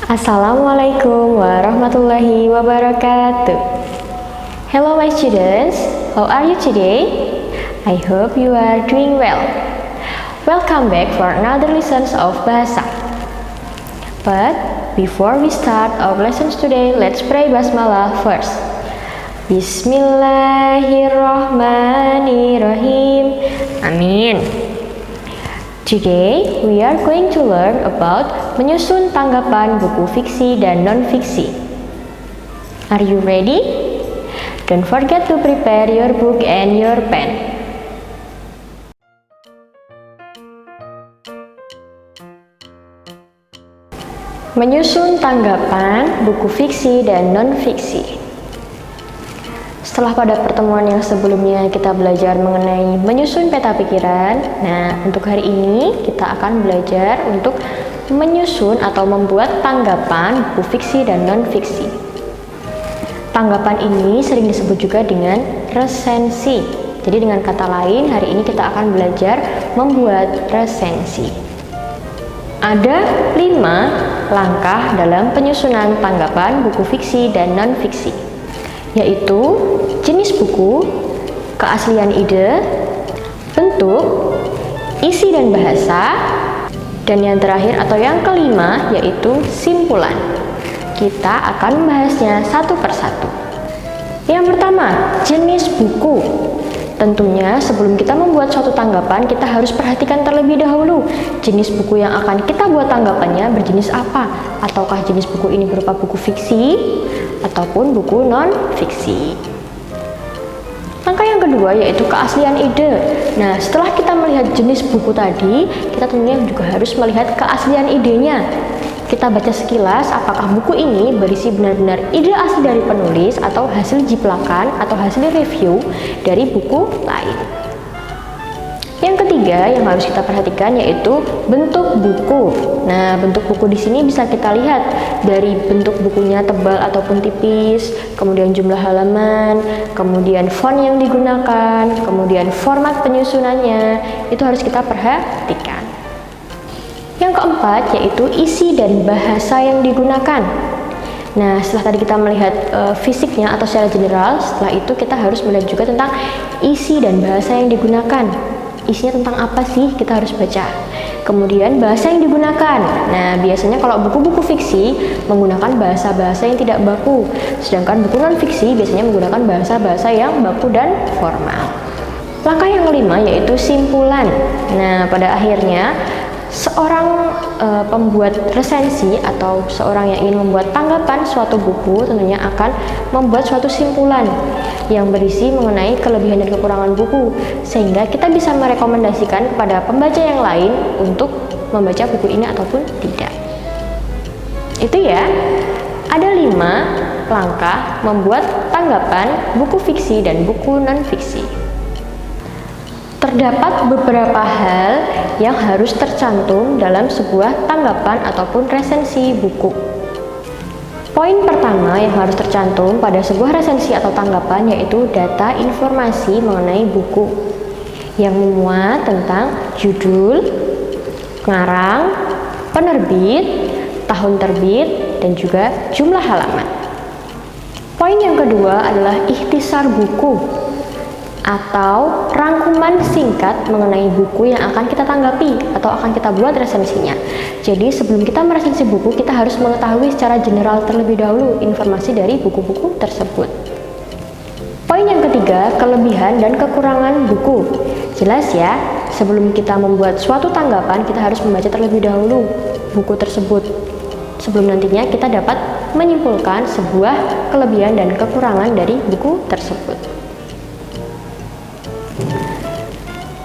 Assalamualaikum warahmatullahi wabarakatuh. Hello my students, how are you today? I hope you are doing well. Welcome back for another lessons of Bahasa. But before we start our lessons today, let's pray basmalah first. Bismillahirrahmanirrahim. Amin. Today, we are going to learn about menyusun tanggapan buku fiksi dan non-fiksi. Are you ready? Don't forget to prepare your book and your pen. Menyusun tanggapan buku fiksi dan non-fiksi. Setelah pada pertemuan yang sebelumnya kita belajar mengenai menyusun peta pikiran, nah untuk hari ini kita akan belajar untuk menyusun atau membuat tanggapan buku fiksi dan non-fiksi. Tanggapan ini sering disebut juga dengan resensi. Jadi dengan kata lain, hari ini kita akan belajar membuat resensi. Ada 5 langkah dalam penyusunan tanggapan buku fiksi dan non-fiksi, yaitu jenis buku, keaslian ide, bentuk, isi dan bahasa, dan yang terakhir atau yang kelima yaitu simpulan. Kita akan membahasnya satu persatu. Yang pertama, jenis buku. Tentunya sebelum kita membuat suatu tanggapan, kita harus perhatikan terlebih dahulu jenis buku yang akan kita buat tanggapannya berjenis apa. Ataukah jenis buku ini berupa buku fiksi ataupun buku non-fiksi. Langkah yang kedua yaitu keaslian ide. Nah, setelah kita melihat jenis buku tadi, kita tentunya juga harus melihat keaslian idenya. Kita baca sekilas apakah buku ini berisi benar-benar ide asli dari penulis atau hasil jiplakan atau hasil review dari buku lain. Yang ketiga yang harus kita perhatikan yaitu bentuk buku. Nah, bentuk buku di sini bisa kita lihat dari bentuk bukunya tebal ataupun tipis, kemudian jumlah halaman, kemudian font yang digunakan, kemudian format penyusunannya, itu harus kita perhatikan. Yang keempat yaitu isi dan bahasa yang digunakan. Nah, setelah tadi kita melihat fisiknya atau secara general, setelah itu kita harus melihat juga tentang isi dan bahasa yang digunakan. Isinya tentang apa sih, kita harus baca. Kemudian bahasa yang digunakan. Nah, biasanya kalau buku-buku fiksi menggunakan bahasa-bahasa yang tidak baku, sedangkan buku non-fiksi biasanya menggunakan bahasa-bahasa yang baku dan formal. Langkah yang kelima yaitu simpulan. Nah, pada akhirnya seorang pembuat resensi atau seorang yang ingin membuat tanggapan suatu buku tentunya akan membuat suatu simpulan yang berisi mengenai kelebihan dan kekurangan buku, sehingga kita bisa merekomendasikan kepada pembaca yang lain untuk membaca buku ini ataupun tidak. Itu ya, ada 5 langkah membuat tanggapan buku fiksi dan buku non-fiksi. Terdapat beberapa hal yang harus tercantum dalam sebuah tanggapan ataupun resensi buku. Poin pertama yang harus tercantum pada sebuah resensi atau tanggapan yaitu data informasi mengenai buku yang memuat tentang judul, pengarang, penerbit, tahun terbit, dan juga jumlah halaman. Poin yang kedua adalah ikhtisar buku atau rangkuman singkat mengenai buku yang akan kita tanggapi atau akan kita buat resensinya. Jadi sebelum kita meresensi buku, kita harus mengetahui secara general terlebih dahulu informasi dari buku-buku tersebut. Poin yang ketiga, kelebihan dan kekurangan buku. Jelas ya, sebelum kita membuat suatu tanggapan, kita harus membaca terlebih dahulu buku tersebut sebelum nantinya kita dapat menyimpulkan sebuah kelebihan dan kekurangan dari buku tersebut.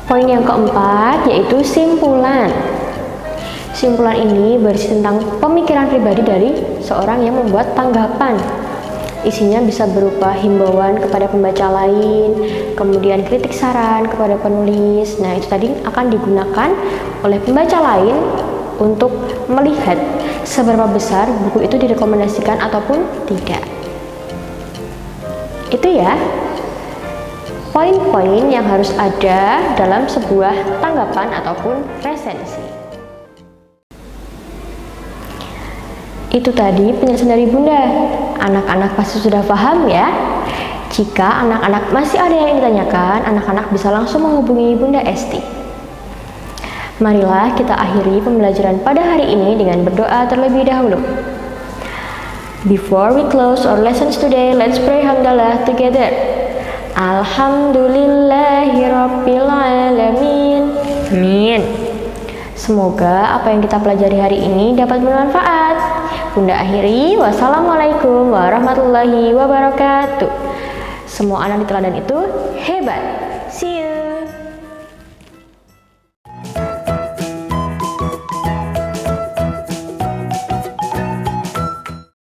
Poin yang keempat yaitu simpulan. Simpulan ini berisi tentang pemikiran pribadi dari seorang yang membuat tanggapan. Isinya bisa berupa himbauan kepada pembaca lain, kemudian kritik saran kepada penulis. Nah, itu tadi akan digunakan oleh pembaca lain untuk melihat seberapa besar buku itu direkomendasikan ataupun tidak. Itu ya, poin-poin yang harus ada dalam sebuah tanggapan ataupun resensi. Itu tadi penjelasan dari Bunda. Anak-anak pasti sudah paham ya? Jika anak-anak masih ada yang ditanyakan, anak-anak bisa langsung menghubungi Bunda Esti. Marilah kita akhiri pembelajaran pada hari ini dengan berdoa terlebih dahulu. Before we close our lessons today, let's pray hamdalah together. Alhamdulillahirabbil alamin. Amin. Semoga apa yang kita pelajari hari ini dapat bermanfaat. Bunda akhiri, wassalamualaikum warahmatullahi wabarakatuh. Semua anak di teladan itu hebat.